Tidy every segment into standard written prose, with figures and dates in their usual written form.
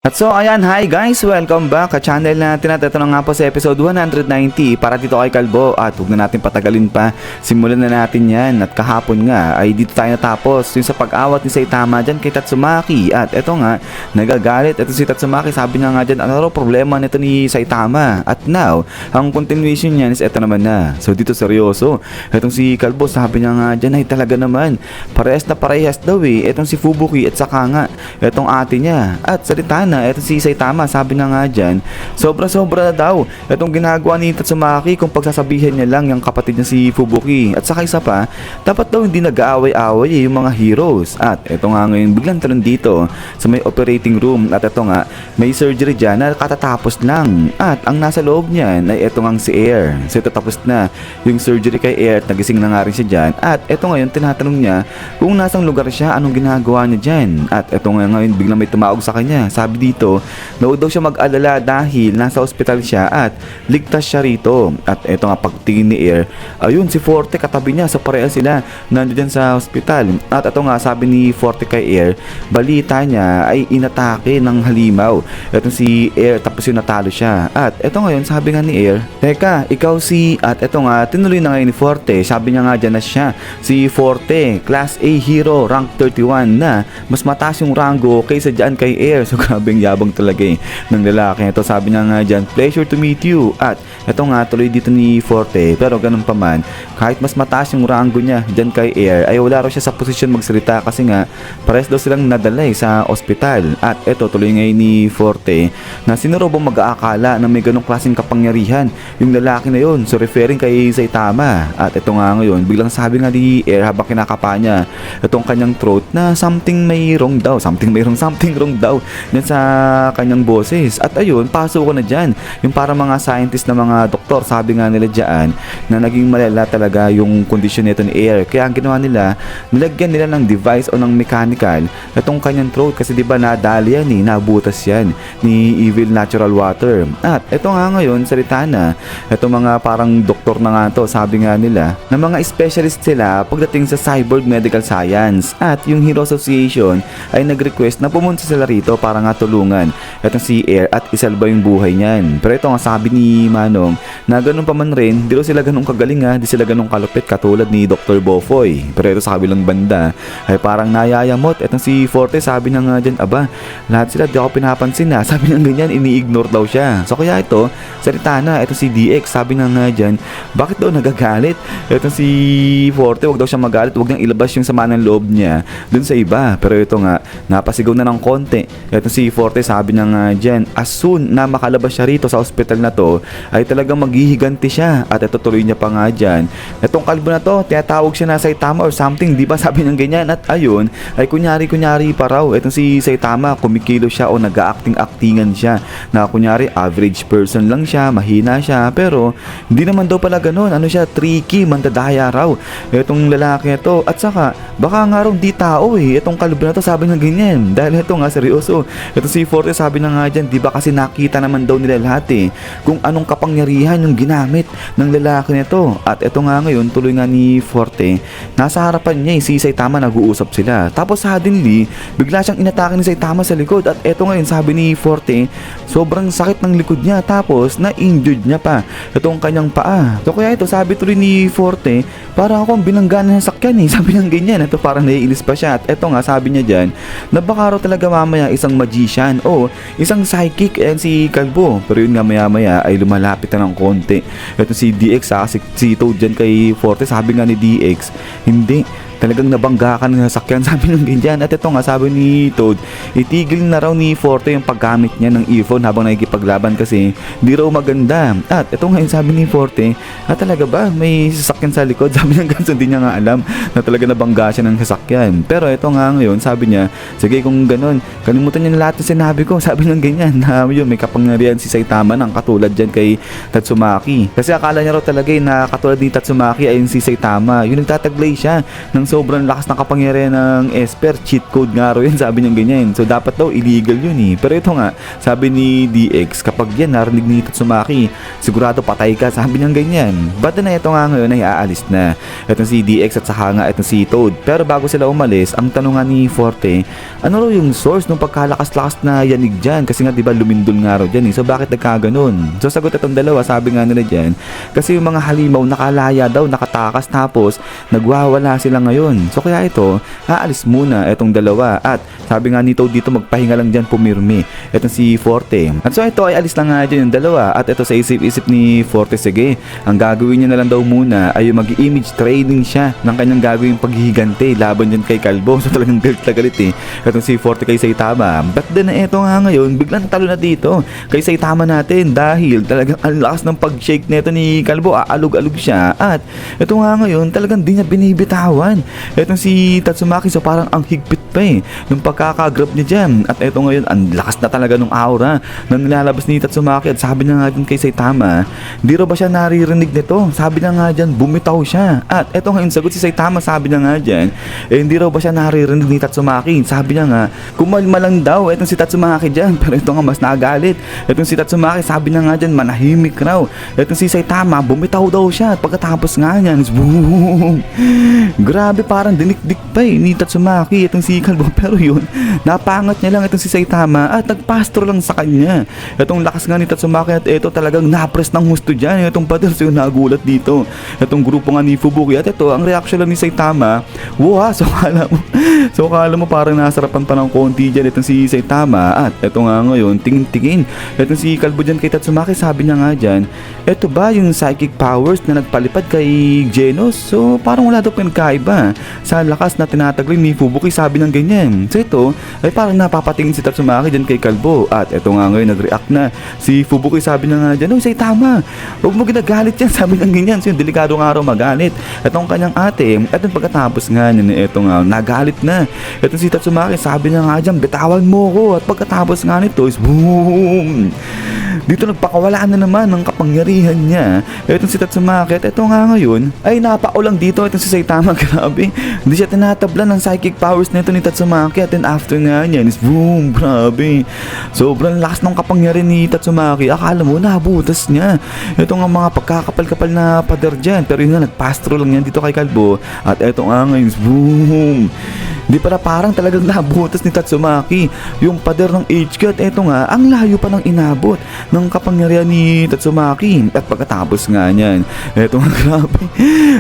At so ayan, hi guys, welcome back sa channel natin at ito na nga po sa episode 190 para dito kay Kalbo. At huwag na natin patagalin pa, simulan na natin yan. At kahapon nga ay dito tayo natapos yung sa pag-awat ni Saitama dyan kay Tatsumaki. At ito nga, nagagalit ito si Tatsumaki, sabi niya nga dyan, ano raw problema nito ni Saitama. At now, ang continuation niyan is ito naman na. So dito seryoso, itong si Kalbo sabi niya nga dyan ay talaga naman, parehas na parehas daw eh, itong si Fubuki at saka nga itong ate niya. At salita na, eto si Saitama, sabi nga dyan, sobra-sobra na daw itong ginagawa ni Tatsumaki kung pagsasabihan niya lang yung kapatid niya si Fubuki. At saka isa pa, dapat daw hindi nag-aaway-aaway yung mga heroes. At eto nga ngayon, biglang talon dito sa may operating room. At eto nga, may surgery dyan na katatapos lang. At ang nasa loob niyan ay eto nga si Air. So ito tapos na yung surgery kay Air, nagising na nga rin siya dyan. At eto ngayon, tinatanong niya kung nasang lugar siya, anong ginagawa niya dyan. At eto nga ngayon, biglang may tumawag sa kanya. Sabi dito, na daw siya mag-alala dahil nasa ospital siya at ligtas siya rito. At eto nga pagtingin ni Air, ayun si Forte katabi niya, so pareha sila nandiyan sa ospital. At eto nga sabi ni Forte kay Air, balita niya ay inatake ng halimaw etong si Air tapos yung natalo siya. At eto ngayon sabi nga ni Air, teka ikaw si, at eto nga tinuloy na ngayon ni Forte, sabi niya nga dyan na siya si Forte, Class A Hero, rank 31 na mas mataas yung rango kaysa dyan kay Air. So grabeng yabang talaga eh ng lalaki ito. Sabi niya nga dyan, pleasure to meet you. At ito nga tuloy dito ni Forte, pero ganun pa man, kahit mas mataas yung rango niya dyan kay Air, ay wala raw siya sa posisyon magsalita kasi nga pares daw silang nadala sa ospital. At ito tuloy ngayon ni Forte na sino raw bang mag-aakala na may ganung klaseng kapangyarihan yung lalaki na yun, so referring kay Saitama. At ito nga ngayon, biglang sabi nga ni Air habang kinakapa niya itong kanyang throat na something may wrong daw, something wrong daw dyan sa kanyang boses. At ayun, pasok ko na dyan yung para mga scientist na mga doktor, sabi nga nila dyan na naging malala talaga yung kondisyon nito ni Air. Kaya ang ginawa nila, nilagyan nila ng device o ng mechanical itong kanyang throat kasi diba nadali yan eh, nabutas yan ni Evil Natural Water. At ito nga ngayon, salita na itong mga parang doktor na nga to, sabi nga nila na mga specialist sila pagdating sa cyborg medical science. At yung Hero Association ay nag-request na pumunta sila rito para nga tulungan itong si Air at isalba yung buhay niyan. Pero ito nga sabi ni Manong na ganun pa man rin, di sila ganun kagaling di sila ganun kalupit katulad ni Dr. Bofoy. Pero ito sa kabilang banda ay parang nayayamot itong si Forte, sabi niya nga dyan, aba lahat sila di ako pinapansin sabi niya ganyan, ini-ignore daw siya. So kaya ito, salita na ito si DX, sabi niya nga dyan, bakit daw nagagalit itong si Forte, wag daw siya magalit, wag niyang ilabas yung sama ng loob niya dun sa iba. Pero ito nga, napasigaw na ng konti itong si Forte, sabi niya nga dyan, as soon na makalabas siya rito sa ospital na to ay talagang maghihiganti siya. At ito tuloy niya pa nga dyan, itong kalbo na to tinatawag siya na Saitama or something, di ba sabi niya ganyan. At ayun, ay kunyari pa raw itong si Saitama, kumikilo siya o nag-acting-actingan siya na kunyari average person lang siya, mahina siya, pero hindi naman daw pala ganun, ano siya, tricky, mandadaya raw itong lalaki ito. At saka baka nga raw di tao itong kalbo na to, sabi niya ganyan. Dahil ito nga seryoso, ito si Forte sabi na nga dyan, di ba kasi nakita naman daw nila lahat kung anong kapangyarihan yung ginamit ng lalaki nito. At ito nga ngayon, tuloy nga ni Forte, nasa harapan niya si Saitama, nag-uusap sila. Tapos suddenly, bigla siyang inatake ni Saitama sa likod. At ito ngayon, sabi ni Forte, sobrang sakit ng likod niya. Tapos na-injured niya pa itong kanyang paa. So kaya ito, sabi tuloy ni Forte, parang akong binangganan ng sakyan sabi niya ganyan. Ito parang naiinis pa siya. At ito nga, sabi niya dyan, na baka raw talaga mamaya isang magician o isang psychic si Kalbo. Pero yun nga maya ay lumalapit na ng konti ito si DX si Toad dyan kay Forte. Sabi nga ni DX, hindi, talagang nabangga ka ng sasakyan, sabi ng ganyan. At ito nga sabi ni Toad, itigil na raw ni Forte yung paggamit niya ng earphone habang nakikipaglaban kasi di raw maganda. At ito nga yung sabi ni Forte, talaga ba may sasakyan sa likod? Sabi ng ganso, hindi niya nga alam na talaga nabangga siya ng sasakyan. Pero ito nga ngayon, sabi niya, sige kung ganun, kalimutan niya na lahat ng sinabi ko, sabi ng ganyan. Na yun, may kapangyarihan si Saitama ng katulad dyan kay Tatsumaki. Kasi akala niya raw talaga na katulad ni Tatsumaki ay si Saitama, yung nagtataglay siya ng sobrang lakas ng kapangyarihan ng Esper, cheat code nga raw yan, sabi niya ganyan. So dapat daw illegal yun eh. Pero ito nga, sabi ni DX, kapag yan narinig ni Tatsumaki, sigurado patay ka, sabi niya ganyan. But na ito nga ngayon ay aalis na. Itong si DX at saka nga itong si Toad. Pero bago sila umalis, ang tanong nga ni Forte, ano raw yung source ng pagkalakas-lakas na yanig dyan? Kasi nga diba lumindol nga raw dyan eh. So bakit nagkaganon? So sagot itong dalawa, sabi nga nila dyan, kasi yung mga halimaw nakalaya daw, nakatakas, tapos nagwawala sila ngayon. So kaya ito, aalis muna itong dalawa. At sabi nga ni Toad dito, magpahinga lang dyan, pumirmi itong si Forte. At so ito ay alis lang nga dyan yung dalawa. At ito sa isip-isip ni Forte, sige, ang gagawin niya na lang daw muna ay yung mag-image training siya ng kanyang gagawin paghihigante laban dyan kay Kalbo. So talagang galit na galit eh itong si Forte kay Saitama. But then ito nga ngayon, biglang talo na dito kay Saitama natin dahil talagang ang lakas ng pag-shake nito ni Kalbo, aalog-alog siya. At ito nga ngayon, talagang di niya binibitawan itong si Tatsumaki. So parang ang higpit pa eh nung pagkakagrab niya dyan. At ito ngayon, ang lakas na talaga ng aura na nilalabas ni Tatsumaki. At sabi niya nga dyan kay Saitama, di raw ba siya naririnig nito? Sabi niya nga dyan, bumitaw siya. At ito ngayon, sagot si Saitama, sabi niya nga dyan, hindi raw ba siya naririnig ni Tatsumaki? Sabi niya nga, kumalma lang daw itong si Tatsumaki dyan. Pero ito nga, mas nagalit itong si Tatsumaki. Sabi niya nga dyan, manahimik raw itong si Saitama, bumitaw daw siya. At pagkatapos nga niyan, boom! Grabe, parang dinikdik pa eh ni Tatsumaki itong si Kalbo. Pero yun, napangat niya lang itong si Saitama at nagpastro lang sa kanya. Itong lakas nga ni Tatsumaki at ito talagang napres ng husto dyan. Itong pader, so yung nagulat dito itong grupo nga ni Fubuki. At ito, ang reaction lang ni Saitama, wow, so kala mo parang nasarapan pa ng konti dyan itong si Saitama. At ito nga ngayon, tingin-tingin itong si Kalbo dyan kay Tatsumaki. Sabi niya nga dyan, ito ba yung psychic powers na nagpalipad kay Genos? So parang wala daw pinagkaiba sa lakas na tinataglay ni Fubuki, sabi ng ganyan. So ito ay parang napapatingin si Tatsumaki dyan kay Kalbo. At ito nga ngayon, nag-react na si Fubuki. Sabi niya nga dyan, oh Saitama, huwag mo ginagalit yan, sabi ng ganyan. So yung delikado nga raw magalit itong kanyang ate. At yung pagkatapos nga niya, ito nga, nagalit na itong si Tatsumaki. Sabi niya nga dyan, bitawan mo ko. At pagkatapos nga nito is boom! Dito nagpakawala na naman ng kapangyarihan niya itong si Tatsumaki. At ito nga ngayon ay napaulang dito itong si Saitama. Grabe, hindi siya tinatablan ng psychic powers nito ni Tatsumaki. At then after nga niyan is boom, grabe, sobrang lakas ng kapangyarihan ni Tatsumaki. Akala mo nabutas niya ito nga mga pagkakapal-kapal na pader dyan. Pero yun nga, nagpastro lang yan dito kay Kalbo. At ito nga ngayon is boom, di pala parang talagang nabutas ni Tatsumaki yung pader ng HQ. At eto nga, ang layo pa ng inabot ng kapangyarihan ni Tatsumaki. At pagkatapos nga niyan, eto nga, grabe,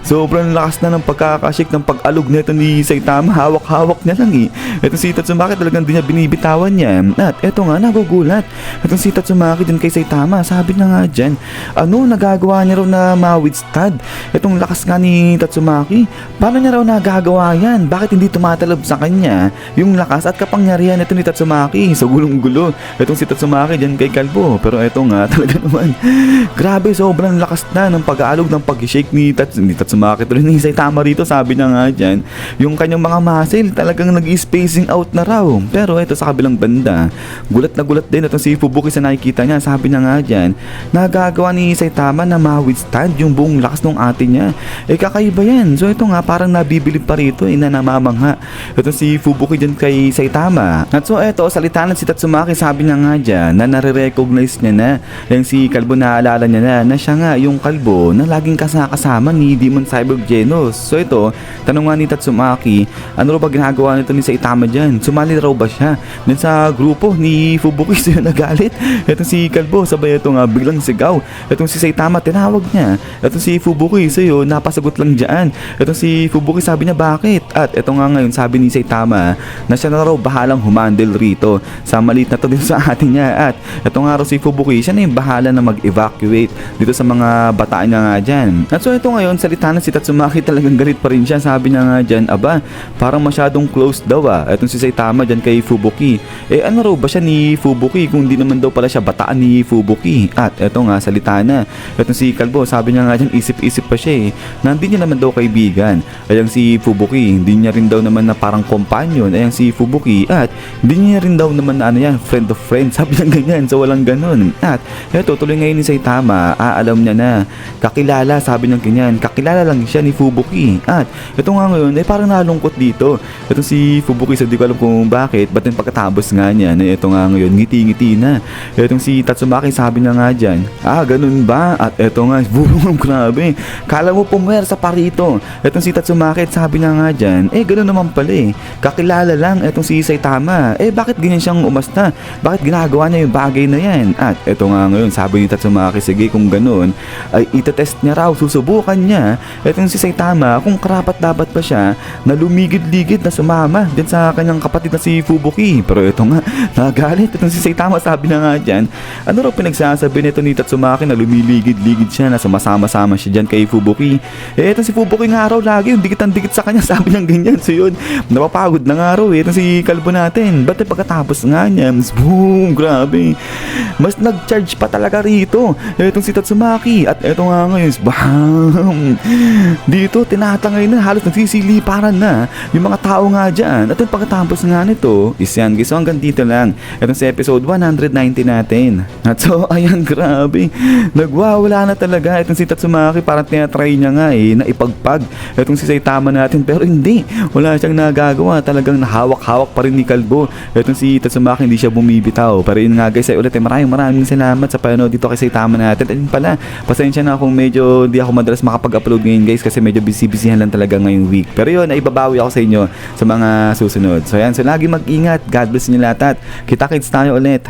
sobrang lakas na ng pagkakashake ng pag-alog nito ni Saitama. Hawak-hawak niya lang eh. Eto si Tatsumaki, talagang di niya binibitawan niya. At eto nga, nagugulat etong si Tatsumaki din kay Saitama. Sabi niya nga dyan, ano, nagagawa niya raw na ma-withstand itong lakas nga ni Tatsumaki. Paano niya raw nagagawa yan? Bakit hindi tumatalab sa kanya yung lakas at kapangyarihan nito ni Tatsumaki? So gulong-gulo itong si Tatsumaki dyan kay Kalbo. Pero eto nga, talaga naman, grabe, sobrang lakas na ng pag-aalog ng pag-shake ni Tatsumaki tuloy ni Saitama rito. Sabi niya nga dyan, yung kanyang mga muscle talagang nag-spacing out na raw. Pero eto sa kabilang banda, gulat na gulat din itong si Fubuki sa nakikita niya. Sabi niya nga dyan, nagagawa ni Saitama na ma-withstand yung buong lakas ng ate niya. Eh kakaiba yan. So ito nga, parang nabibilib pa rito na namamangha ito si Fubuki dyan kay Saitama. At so eto, salita na si Tatsumaki. Sabi niya nga dyan na nare-recognize niya na yung si Kalbo, naalala niya na siya nga yung Kalbo na laging kasama ni Demon Cyborg Genos. So ito, tanong nga ni Tatsumaki, ano raw ba ginagawa nito ni Saitama dyan? Sumali raw ba siya dyan sa grupo ni Fubuki? So yun, nagalit itong si Kalbo. Sabay ito nga, biglang sigaw itong si Saitama, tinawag niya itong si Fubuki. So yun, napasagot lang dyan itong si Fubuki. Sabi niya, bakit? At ito nga ngayon, sabi ni Saitama na siya na raw bahalang humandle rito sa maliit na to dito sa atin niya. At ito nga raw si Fubuki, siya na yung bahala na mag-evacuate dito sa mga bataan niya nga dyan. At so ito ngayon, salita na si Tatsumaki, talagang galit pa rin siya. Sabi niya nga dyan, aba, parang masyadong close daw itong si Saitama dyan kay Fubuki. Eh ano raw ba siya ni Fubuki kung di naman daw pala siya bataan ni Fubuki? At ito nga, salita na itong si Kalbo. Sabi niya nga dyan, isip-isip pa siya na hindi niya naman daw kaibigan ayang si Fubuki. Hindi niya rin daw naman na na parang companion ay ang si Fubuki at hindi niya rin daw naman na ano yan, friend of friends, sabi niya ganyan, so walang ganun. At eto, tuloy ngayon ni Saitama, alam niya na, kakilala, sabi niya ganyan, kakilala lang siya ni Fubuki. At ito nga ngayon, parang nalungkot dito. Ito si Fubuki, so di ko alam kung bakit, but then pagkatapos nga niya, ito nga ngayon, ngiti-ngiti na. Itong si Tatsumaki, sabi niya nga dyan, ganun ba? At ito nga, boom, grabe, kala mo pumersa pa rito. Itong si Tatsumaki, sabi niya nga dyan, ganun naman pala kakilala lang itong si Saitama. Bakit ganyan siyang umasta? Bakit ginagawa niya yung bagay na yan? At ito nga ngayon, sabi ni Tatsumaki, sige kung ganun, ay itetest niya raw, susubukan niya itong si Saitama kung karapat dapat pa siya na lumigid-ligid na sumama din sa kanyang kapatid na si Fubuki. Pero ito nga, nagalit itong si Saitama, sabi na nga dyan, ano raw pinagsasabi nito ni Tatsumaki na lumiligid-ligid siya na sumasama-sama siya dyan kay Fubuki? Itong si Fubuki nga raw lagi yung dikit-dikit sa kanya, sabi ng ganyan. So yun, napapagod na nga raw itong si kalbo natin. Ba't pagkatapos nga niya, boom, grabe, mas nag-charge pa talaga rito itong si Tatsumaki. At ito nga ngayon, bam, dito tinatangay na, halos nagsisiliparan na yung mga tao nga dyan. At pagkatapos nga nito is yan guys, so hanggang dito lang itong si episode 190 natin. At so ayan, grabe, nagwawala na talaga itong si Tatsumaki. Parang tinatry niya nga na ipagpag itong si Saitama natin, pero hindi, wala siyang nagagawa. Talagang nahawak-hawak pa rin ni kalbo itong si Tatsumaki, hindi siya bumibitaw. Pero yun nga guys, ay ulit maraming salamat sa panonood dito kay Saitama natin. At pala, pasensya na kung medyo di ako madalas makapag-upload ngayon guys, kasi medyo busy-busyhan lang talaga ngayong week. Pero yun, ay babawi ako sa inyo sa mga susunod. So yan, so lagi mag-ingat, God bless niyo lahat at kita-kits tayo ulit.